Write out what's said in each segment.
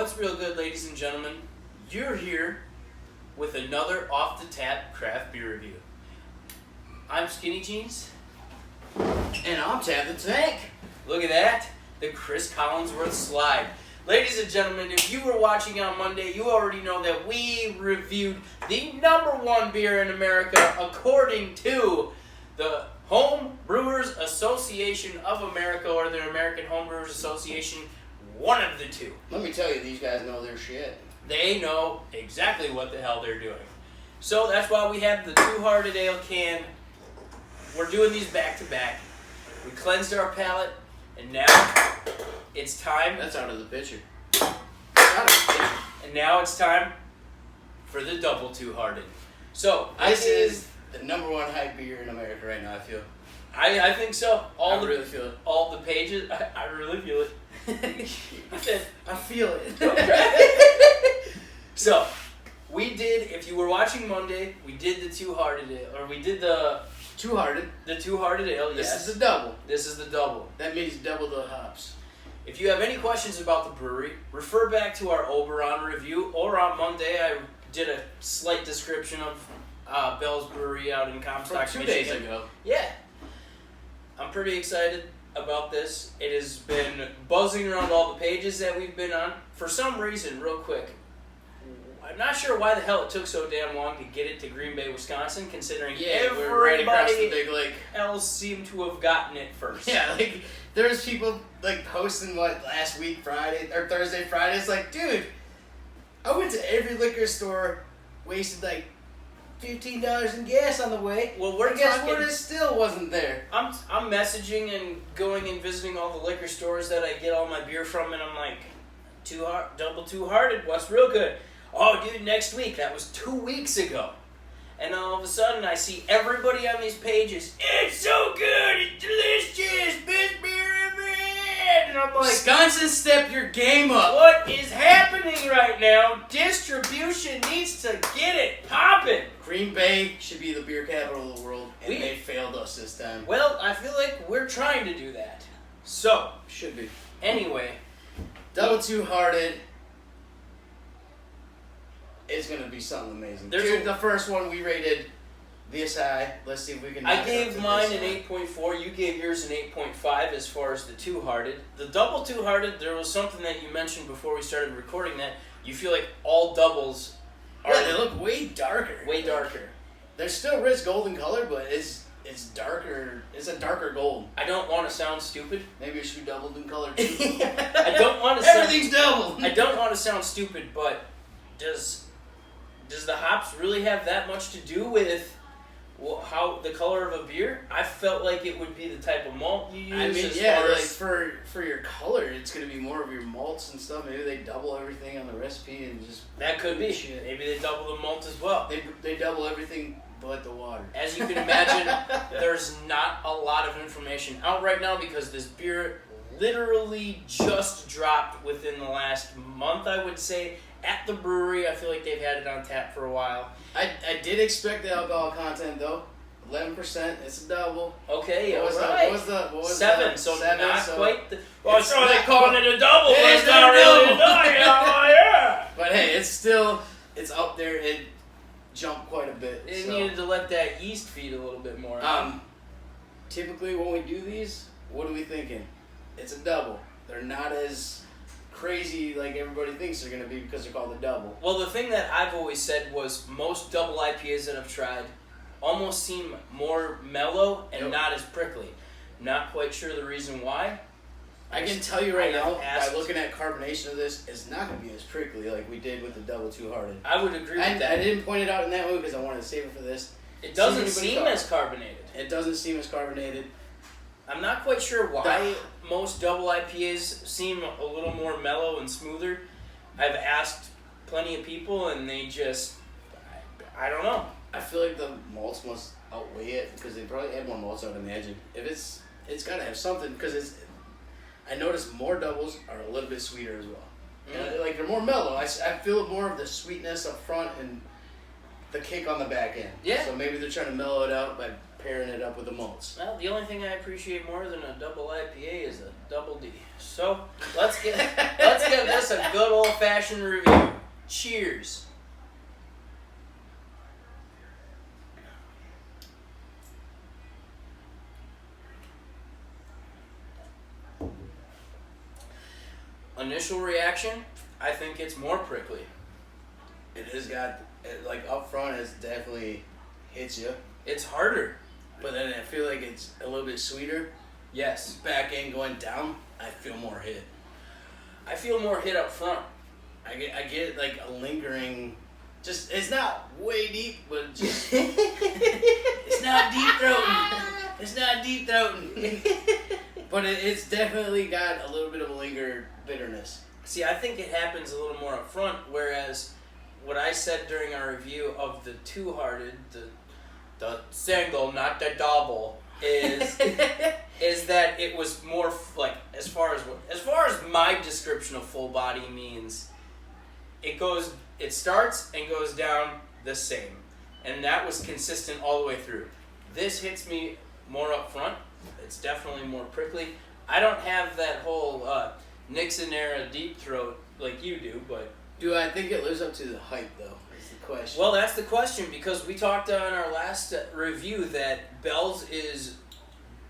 What's real good, ladies and gentlemen? You're here with another Off the Tap craft beer review. I'm Skinny Jeans. And I'm Tab the Tank. Look at that, the Chris Collinsworth slide. Ladies and gentlemen, if you were watching on Monday, you already know that we reviewed the #1 beer in America according to the Home Brewers Association of America, or the American Home Brewers Association, one of the two. Let me tell you, these guys know their shit. They know exactly what the hell they're doing. So that's why we have the Two Hearted Ale can. We're doing these back to back. We cleansed our palate, and now it's time. That's out of the pitcher. Out of the pitcher. And now it's time for the double Two Hearted. So This is the #1 hype beer in America right now, I feel. I think so. I really feel it. All the pages. I really feel it. I feel it. Okay. So we did. If you were watching Monday, we did the Two Hearted Ale, or we did the Two-hearted. Two Hearted Ale. This Yes. is the double. This is the double. That means double the hops. If you have any questions about the brewery, refer back to our Oberon review, or on Monday I did a slight description of Bell's Brewery out in Comstock, From 2 Michigan. days ago. Yeah. I'm pretty excited about this. It has been buzzing around all the pages that we've been on. For some reason, real quick, I'm not sure why the hell it took so damn long to get it to Green Bay, Wisconsin, considering we're right across the everybody big lake. else seemed to have gotten it first. Yeah, like, there's people, like, posting, last week, Friday, or Thursday, Friday. It's like, dude, I went to every liquor store, wasted, $15 in gas on the way. Well, we're And guess talking- what? It still wasn't there. I'm messaging and going and visiting all the liquor stores that I get all my beer from, and I'm like, double Two Hearted, what's real good? Oh, dude, next week. That was 2 weeks ago. And all of a sudden, I see everybody on these pages. It's so good. It's delicious. Best beer ever had. And I'm like, Wisconsin, step your game up. what is happening right now? Distribution needs to get it popping. Green Bay should be the beer capital of the world, and We- they failed us this time. Well, I feel like we're trying to do that. So, Should be. anyway. Double Two-Hearted is going to be something amazing. There's The first one we rated this high. Let's see if we can... I knock it up gave to mine this an high. 8.4. You gave yours an 8.5 as far as the Two Hearted. The double Two Hearted, there was something that you mentioned before we started recording that you feel like all doubles are Yeah, they look way darker. way darker. They're still rich golden color, but it's darker. It's a darker gold. I don't want to sound stupid. Maybe it should be doubled in color too. I don't want to sound, Everything's doubled. I don't want to sound stupid, but does the hops really have that much to do with how the color of a beer? I felt like it would be the type of malt you use. I mean, as yeah, far like as, for your color, it's gonna be more of your malts and stuff. Maybe they double everything on the recipe and just that could be. Shit. Maybe they double the malt as well. they double everything but the water. As you can imagine, there's not a lot of information out right now because this beer literally just dropped within the last month, I would say, at the brewery. I feel like they've had it on tap for a while. I did expect the alcohol content though. 11%. It's a double. Okay, What was alright. what was 7, the, so 7, not so quite the... Well, it's so they're not calling quite- it a double, It but is it's not a really a double. double. Yeah. But hey, it's up there. It jumped quite a bit. It so. needed to let that yeast feed a little bit more. Typically when we do these, what are we thinking? It's a double. They're not as crazy like everybody thinks they're gonna be because they're called a double. Well, the thing that I've always said was most double IPAs that I've tried almost seem more mellow and Yep. not as prickly. Not quite sure the reason why. I can tell you right I have now, asked- by looking at carbonation of this, it's not gonna be as prickly like we did with the double Two-Hearted. I would agree with I that. didn't point it out in that one because I wanted to save it for this. It doesn't anybody seem thought. as carbonated. It doesn't seem as carbonated. I'm not quite sure why most double IPAs seem a little more mellow and smoother. I've asked plenty of people and they just, I don't know. I feel like the malts must outweigh it because they probably add more malts, I would imagine. If it's got to have something because I noticed more doubles are a little bit sweeter as well. And, like they're more mellow. I feel more of the sweetness up front and the kick on the back end. Yeah. So maybe they're trying to mellow it out by pairing it up with the malts. Well, the only thing I appreciate more than a double IPA is a double D. So let's give this a good old-fashioned review. Cheers. Initial reaction, I think it's more prickly. It has got, like, up front, it definitely hits you. It's harder. But then I feel like it's a little bit sweeter. Yes. Back end going down, I feel more hit. I feel more hit up front. I get like a lingering, just, it's not way deep, but just, it's not deep throating. It's not deep throating. But it's definitely got a little bit of a linger bitterness. See, I think it happens a little more up front, whereas what I said during our review of the Two-Hearted, the single, not the double, is is that it was more like, as far as my description of full body means, it starts and goes down the same, and that was consistent all the way through. This hits me more up front. It's definitely more prickly. I don't have that whole Nixon era deep throat like you do, but Do I think it lives up to the hype, though? Is the question. well, that's the question, because we talked on our last review that Bell's is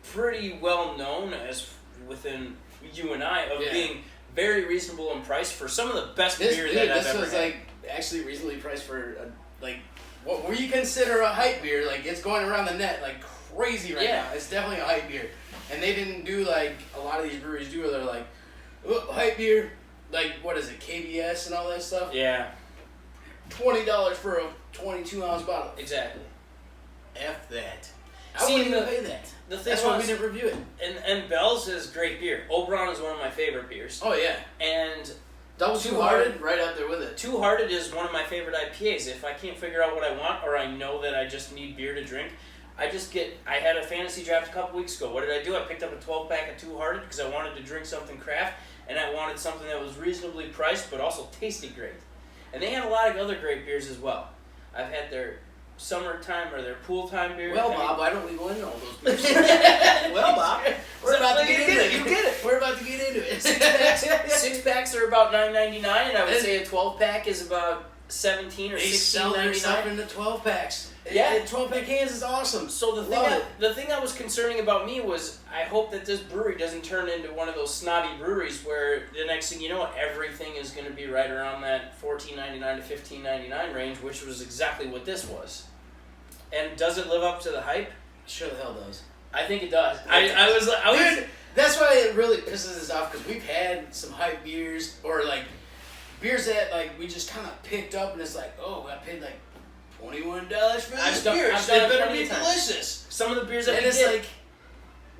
pretty well known as within you and I of being very reasonable in price for some of the best beer that I've ever had. This was like actually reasonably priced for like what you consider a hype beer. Like it's going around the net like crazy right now. It's definitely a hype beer, and they didn't do like a lot of these breweries do, where they're like, oh, hype beer, like what is it, KBS and all that stuff. Yeah, $20 for a 22-ounce bottle. exactly. F that. I See, wouldn't even pay that. The thing That's why we didn't review it. and Bell's is great beer. Oberon is one of my favorite beers. Oh yeah. And Double Two-Hearted, right up there with it. Two-Hearted is one of my favorite IPAs. If I can't figure out what I want, or I know that I just need beer to drink, I had a fantasy draft a couple weeks ago. What did I do? I picked up a 12-pack of Two-Hearted because I wanted to drink something craft, and I wanted something that was reasonably priced but also tasted great. And they had a lot of other great beers as well. I've had their summertime or their pool time beer. Well, Bob, why don't we go into all those beers? Well, Bob, We're about to get into it. You get it. We're about to get into it. Six packs are about $9.99, and I would say a 12-pack is about $17 or They sell their stuff $16.99. in the 12-packs. Yeah. 12-pack cans is awesome. So Love it. the thing that was concerning about me was I hope that this brewery doesn't turn into one of those snobby breweries where the next thing you know, everything is going to be right around that $14.99 to $15.99 range, which was exactly what this was. And does it live up to the hype? Sure the hell does. I think it does. I was Dude, that's why it really pisses us off, because we've had some hype beers, or like beers that like we just kind of picked up, and it's like, oh, I paid like $21 for this beer. I've It done it better plenty be of times. delicious. some of the beers that And we it's did. like,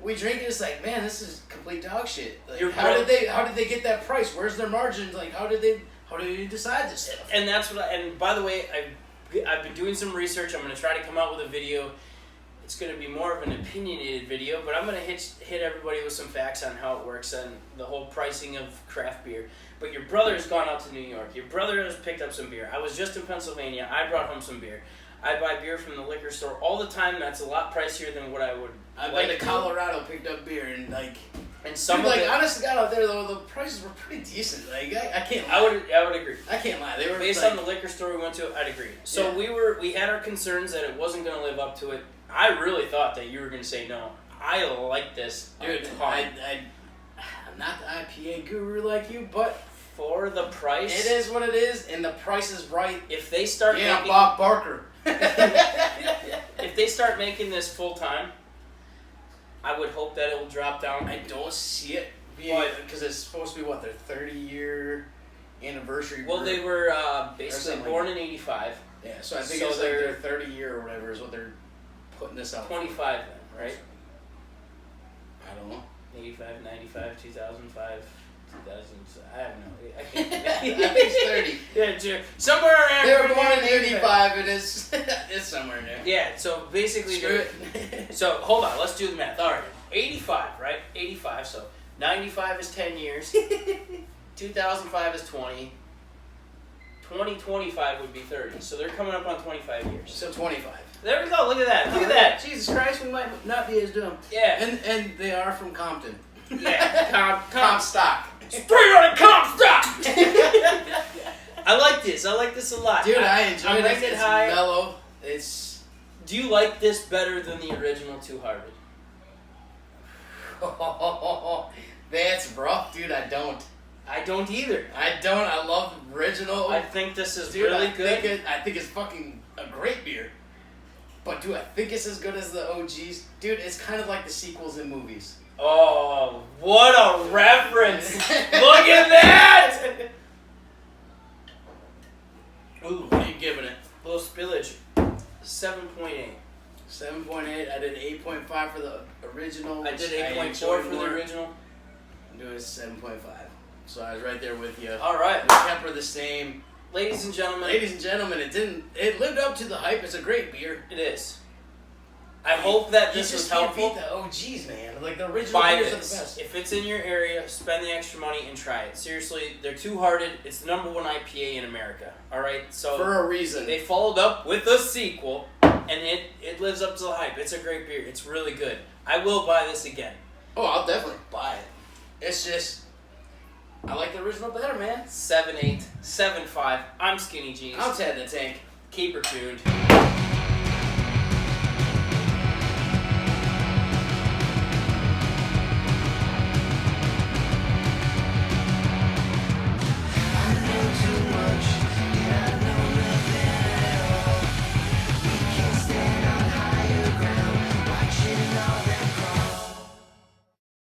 we drink it, it's like, man, this is complete dog shit. Like, You're how right. did they get that price? Where's their margins? Like, how did they decide this stuff? And that's what. And by the way, I've been doing some research. I'm going to try to come out with a video. It's going to be more of an opinionated video, but I'm going to hit everybody with some facts on how it works and the whole pricing of craft beer. But your brother has gone out to New York. Your brother has picked up some beer. I was just in Pennsylvania. I brought home some beer. I buy beer from the liquor store all the time. That's a lot pricier than what I would. I like went to Colorado, picked up beer, and like, And some dude, of like, it, honest to God, out there though, the prices were pretty decent. Like, I can't lie. I would agree. I can't lie. They were Based like, on the liquor store we went to, I'd agree. So Yeah. we had our concerns that it wasn't going to live up to it. I really thought that you were going to say no. I like this, dude. a ton. I'm not the IPA guru like you, but For the price, it is what it is, and the price is right. if they start Yeah, making, Bob Barker. if they start making this full time, I would hope that it will drop down. I don't see it being, because it's supposed to be what, their 30-year anniversary. Well, brew. they were basically something born like in '85, Yeah, so I think so it's like they're- their 30-year or whatever is what they're putting this out. 25 then, right? I don't know. 85, 95, 2005, 2000. I don't know. I can't. I think it's 30. Yeah, somewhere around. They were born in 85. 85, and it's somewhere in there. Yeah, so basically, Screw they're- it. so hold on, let's do the math. All right, 85, right? 85. So 95 is 10 years. 2005 is 20. 2025 would be 30. So they're coming up on 25 years. So 25. There we go. Look at that. Look at that. Jesus Christ, we might not be as dumb. Yeah. And they are from Compton. Yeah. Comstock. Straight on a Comstock. this. I like this a lot. Dude, I enjoy I'm this. rating it It's high. mellow. It's. Do you like this better than the original Two Hearted? That's rough, dude. I don't. I don't either. I love the original. I think this is Dude, really I good. I think it's fucking a great beer. But do I think it's as good as the OGs? Dude, it's kind of like the sequels in movies. Oh, what a reference! Look at that! Ooh, What are you giving it? little spillage. 7.8. 7.8. I did 8.5 for the original. I did which 8.4 enjoyed for the more. original. I'm doing 7.5. So I was right there with you. All right, We kept her the same. ladies and gentlemen, Ladies and gentlemen, it lived up to the hype. It's a great beer. it is. I hope that You this was just can't helpful. beat the OGs, man. Like the original Buy beers are the this. best. If it's in your area, spend the extra money and try it. Seriously, they're Two Hearted. It's the #1 IPA in America. All right, so For a reason. they followed up with a sequel, and it lives up to the hype. It's a great beer. It's really good. I will buy this again. Oh, I'll definitely buy it. It's just, I like the original better, man. 7.8, 7.5. I'm Skinny Jeans. I'm Ted the Tank. Keep her tuned.